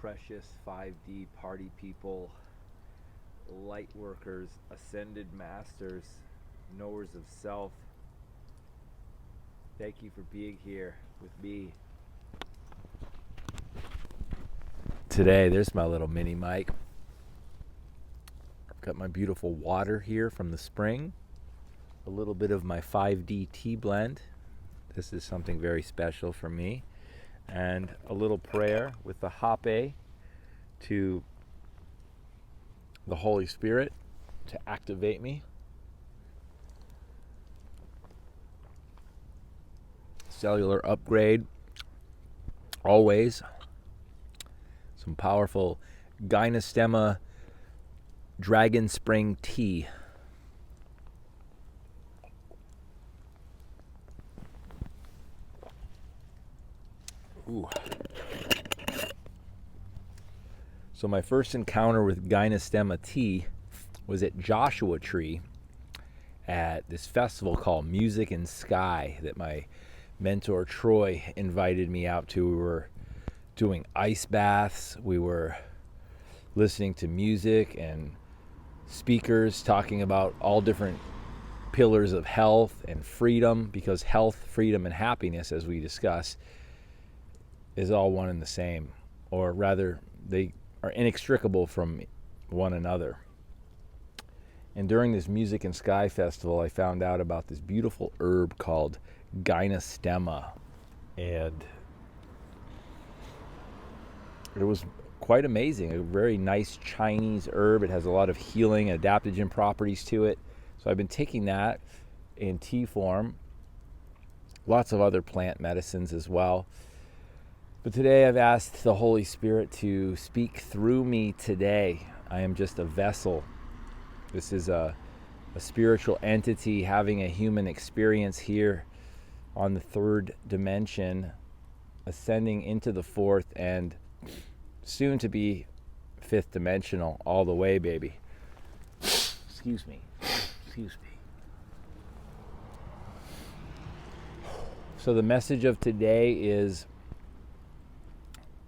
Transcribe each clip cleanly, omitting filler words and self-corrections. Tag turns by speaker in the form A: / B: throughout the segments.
A: precious 5D party people, light workers, ascended masters, knowers of self. Thank you for being here with me. Today, there's my little mini mic. I've got my beautiful water here from the spring, a little bit of my 5D tea blend. This is something very special for me. And a little prayer with the hape to the Holy Spirit to activate me. Cellular upgrade, always. Some powerful Gynostema Dragon Spring tea. Ooh. So my first encounter with Gynostema tea was at Joshua Tree at this festival called Music and Sky that my mentor Troy invited me out to. We were doing ice baths. We were listening to music and speakers talking about all different pillars of health and freedom, because health, freedom, and happiness, as we discuss, is all one and the same, or rather, they are inextricable from one another. And during this Music and Sky Festival, I found out about this beautiful herb called Gynostema, and it was quite amazing. A very nice Chinese herb. It has a lot of healing and adaptogen properties to it. So I've been taking that in tea form. Lots of other plant medicines as well. But today I've asked the Holy Spirit to speak through me today. I am just a vessel. This is a spiritual entity having a human experience here on the third dimension, ascending into the fourth, and soon to be fifth dimensional all the way, baby. Excuse me. So the message of today is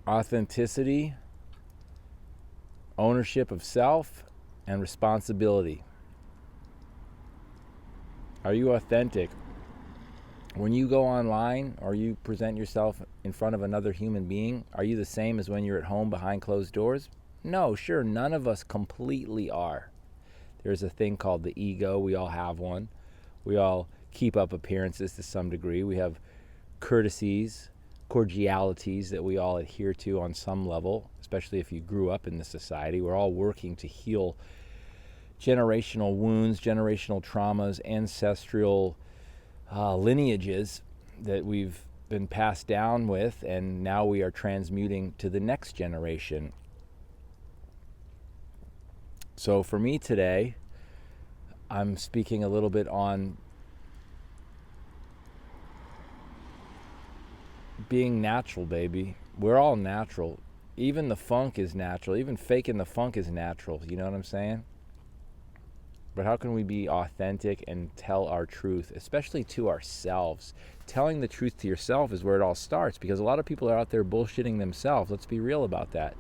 A: authenticity, ownership of self, and responsibility. Are you authentic? When you go online or you present yourself in front of another human being, are you the same as when you're at home behind closed doors? No, sure, none of us completely are. There's a thing called the ego. We all have one. We all keep up appearances to some degree. We have courtesies, cordialities that we all adhere to on some level, especially if you grew up in this society. We're all working to heal generational wounds, generational traumas, ancestral lineages that we've been passed down with, and now we are transmuting to the next generation. So for me today, I'm speaking a little bit on being natural, baby. We're all natural. Even the funk is natural. Even faking the funk is natural. You know what I'm saying? But how can we be authentic and tell our truth, especially to ourselves? Telling the truth to yourself is where it all starts, because a lot of people are out there bullshitting themselves. Let's be real about that.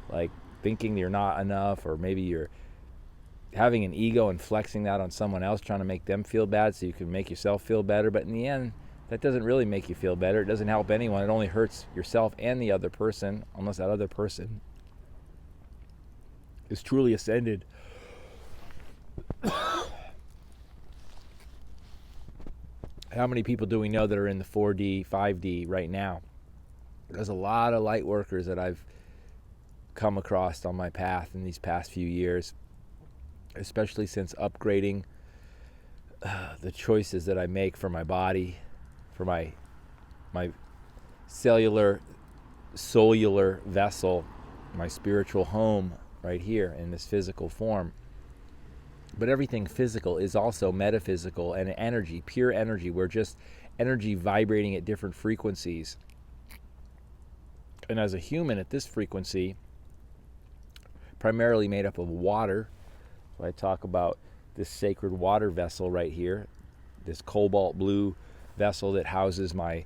A: Like thinking you're not enough, or maybe you're having an ego and flexing that on someone else, trying to make them feel bad so you can make yourself feel better. But in the end, that doesn't really make you feel better. It doesn't help anyone. It only hurts yourself and the other person, unless that other person is truly ascended. How many people do we know that are in the 4D, 5D right now? There's a lot of light workers that I've come across on my path in these past few years, especially since upgrading the choices that I make for my body, for my cellular, solar vessel, my spiritual home right here in this physical form. But everything physical is also metaphysical and energy, pure energy. We're just energy vibrating at different frequencies. And as a human at this frequency, primarily made up of water, so I talk about this sacred water vessel right here, this cobalt blue vessel that houses my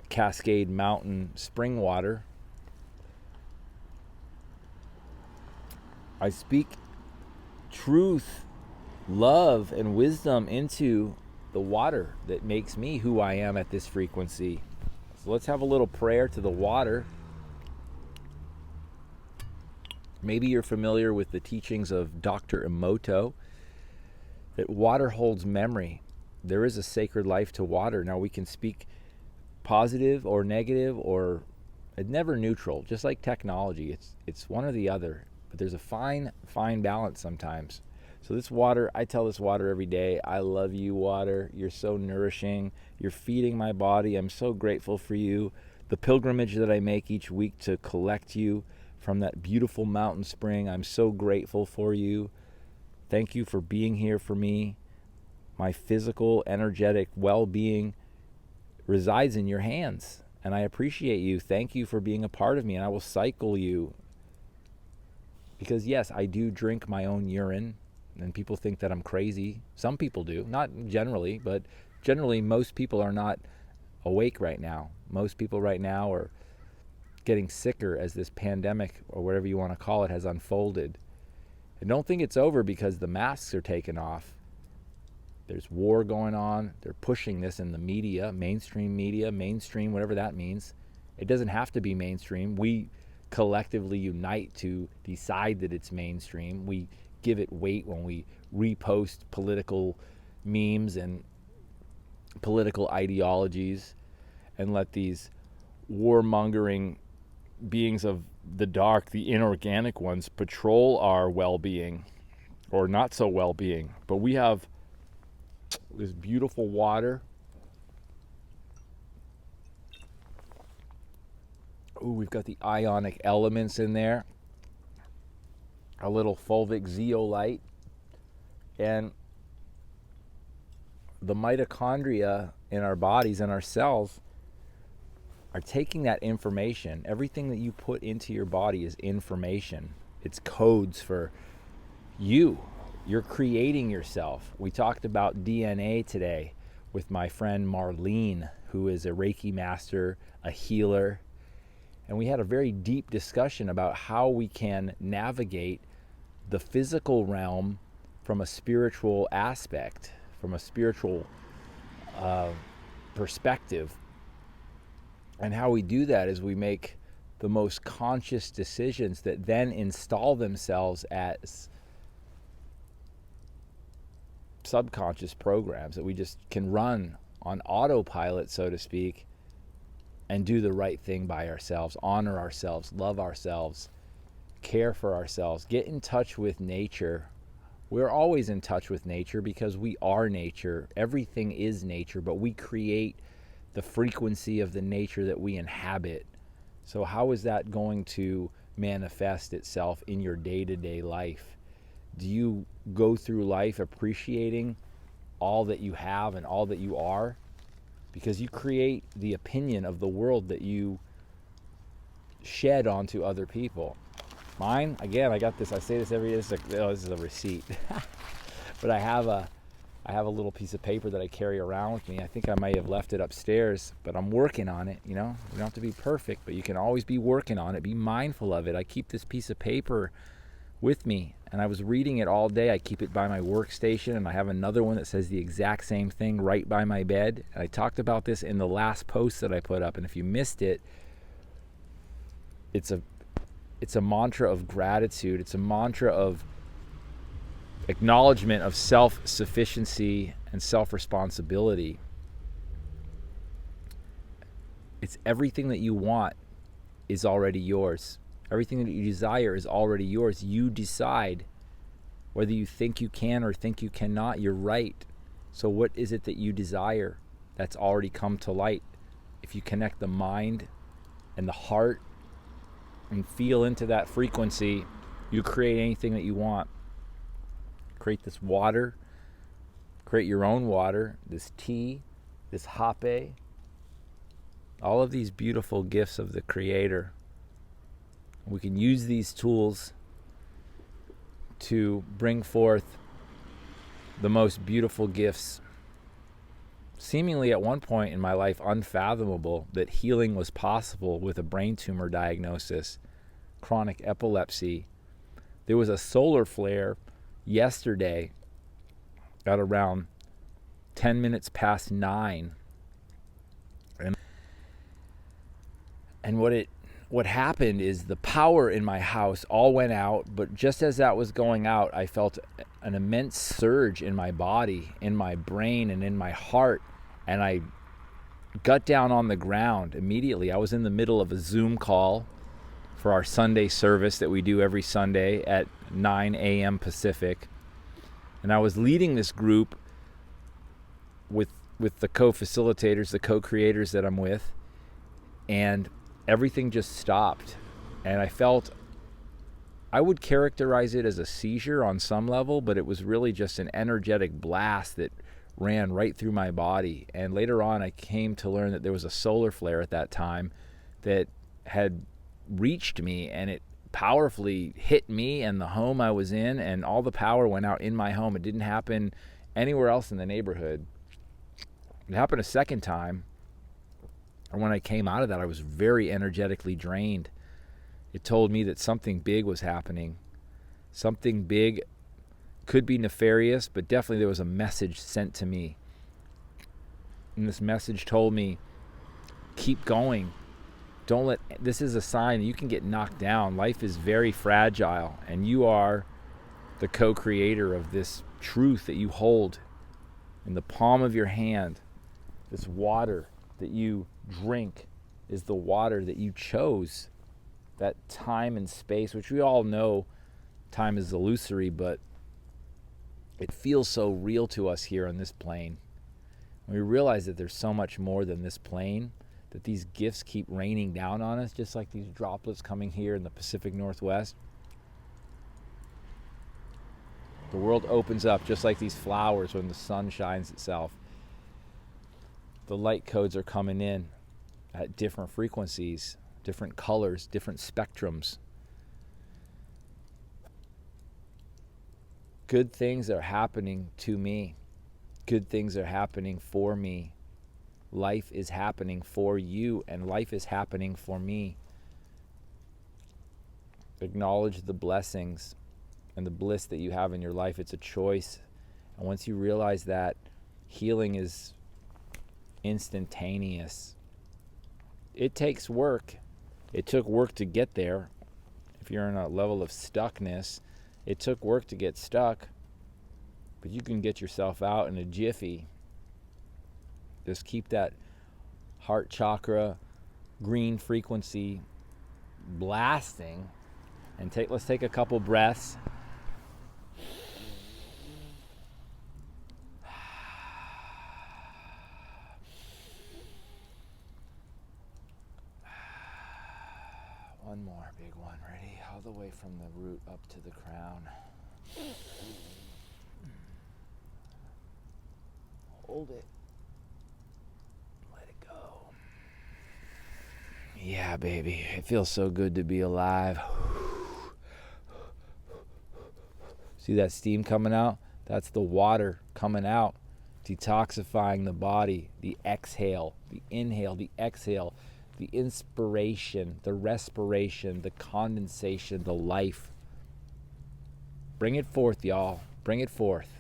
A: Cascade Mountain spring water. I speak truth, love, and wisdom into the water that makes me who I am at this frequency. So let's have a little prayer to the water. Maybe you're familiar with the teachings of Dr. Emoto, that water holds memory. There is a sacred life to water. Now we can speak positive or negative, or it's never neutral, just like technology. It's one or the other, but there's a fine balance sometimes. So this water, I tell this water every day, I love you, water. You're so nourishing. You're feeding my body. I'm so grateful for you. The pilgrimage that I make each week to collect you from that beautiful mountain spring, I'm so grateful for you. Thank you for being here for me. My physical, energetic well-being resides in your hands, and I appreciate you. Thank you for being a part of me, and I will cycle you. Because yes, I do drink my own urine, and people think that I'm crazy. Some people do, not generally, but generally most people are not awake right now. Most people right now are getting sicker as this pandemic, or whatever you want to call it, has unfolded. And don't think it's over because the masks are taken off. There's war going on. They're pushing this in the media, mainstream, whatever that means. It doesn't have to be mainstream. We collectively unite to decide that it's mainstream. We give it weight when we repost political memes and political ideologies and let these warmongering beings of the dark, the inorganic ones, patrol our well-being or not so well-being. But we have this beautiful water. Ooh, we've got the ionic elements in there. A little fulvic zeolite. And the mitochondria in our bodies and our cells are taking that information. Everything that you put into your body is information. It's codes for you. You're creating yourself. We talked about DNA today with my friend Marlene, who is a Reiki master, a healer. And we had a very deep discussion about how we can navigate the physical realm from a spiritual aspect, from a spiritual perspective. And how we do that is we make the most conscious decisions that then install themselves as subconscious programs that we just can run on autopilot, so to speak, and do the right thing by ourselves, honor ourselves, love ourselves, care for ourselves, get in touch with nature. We're always in touch with nature because we are nature. Everything is nature, but we create the frequency of the nature that we inhabit. So how is that going to manifest itself in your day-to-day life? Do you go through life appreciating all that you have and all that you are? Because you create the opinion of the world that you shed onto other people. Mine, again, I got this, I say this every day, this is a receipt. But I have a little piece of paper that I carry around with me. I think I might have left it upstairs, but I'm working on it, you know? You don't have to be perfect, but you can always be working on it. Be mindful of it. I keep this piece of paper with me, and I was reading it all day. I keep it by my workstation, and I have another one that says the exact same thing right by my bed. And I talked about this in the last post that I put up, and if you missed it, it's a mantra of gratitude. It's a mantra of acknowledgement of self-sufficiency and self-responsibility. It's everything that you want is already yours. Everything that you desire is already yours. You decide whether you think you can or think you cannot. You're right. So what is it that you desire that's already come to light? If you connect the mind and the heart and feel into that frequency, you create anything that you want. Create this water, create your own water, this tea, this hape, all of these beautiful gifts of the Creator. We can use these tools to bring forth the most beautiful gifts. Seemingly at one point in my life unfathomable that healing was possible with a brain tumor diagnosis, chronic epilepsy, There was a solar flare yesterday at around 10 minutes past 9. And what happened is the power in my house all went out, but just as that was going out, I felt an immense surge in my body, in my brain, and in my heart, and I got down on the ground immediately. I was in the middle of a Zoom call for our Sunday service that we do every Sunday at 9 a.m. Pacific. And I was leading this group with the co-facilitators, the co-creators that I'm with, and everything just stopped. And I would characterize it as a seizure on some level, but it was really just an energetic blast that ran right through my body. And later on, I came to learn that there was a solar flare at that time that had reached me, and it powerfully hit me and the home I was in, and all the power went out in my home. It didn't happen anywhere else in the neighborhood. It happened a second time, and when I came out of that, I was very energetically drained. It told me that something big was happening. Something big, could be nefarious, but definitely there was a message sent to me. And this message told me, keep going. This is a sign that you can get knocked down. Life is very fragile, and you are the co-creator of this truth that you hold in the palm of your hand. This water that you drink is the water that you chose. That time and space, which we all know time is illusory, but it feels so real to us here on this plane. We realize that there's so much more than this plane, that these gifts keep raining down on us, just like these droplets coming here in the Pacific Northwest. The world opens up just like these flowers when the sun shines itself. The light codes are coming in at different frequencies, different colors, different spectrums. Good things are happening to me. Good things are happening for me. Life is happening for you, and life is happening for me. Acknowledge the blessings and the bliss that you have in your life. It's a choice. And once you realize that, healing is instantaneous. It takes work. It took work to get there. If you're in a level of stuckness, it took work to get stuck, but you can get yourself out in a jiffy. Just keep that heart chakra green frequency blasting, and let's take a couple breaths. One more big one. Ready? All the way from the root up to the crown. Hold it. Let it go. Yeah, baby. It feels so good to be alive. See that steam coming out? That's the water coming out, detoxifying the body. The exhale, the inhale, the exhale, the inspiration, the respiration, the condensation, the life. Bring it forth, y'all. Bring it forth.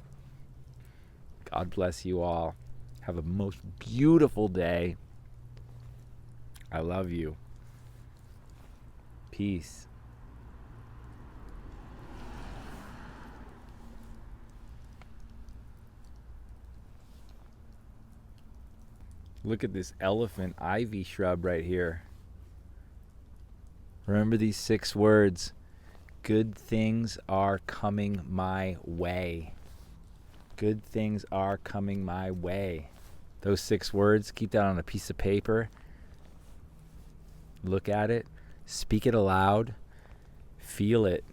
A: God bless you all. Have a most beautiful day. I love you. Peace. Look at this elephant ivy shrub right here. Remember these 6 words. Good things are coming my way. Good things are coming my way. Those 6 words, keep that on a piece of paper. Look at it. Speak it aloud. Feel it.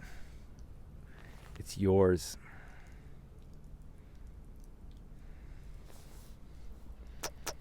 A: It's yours.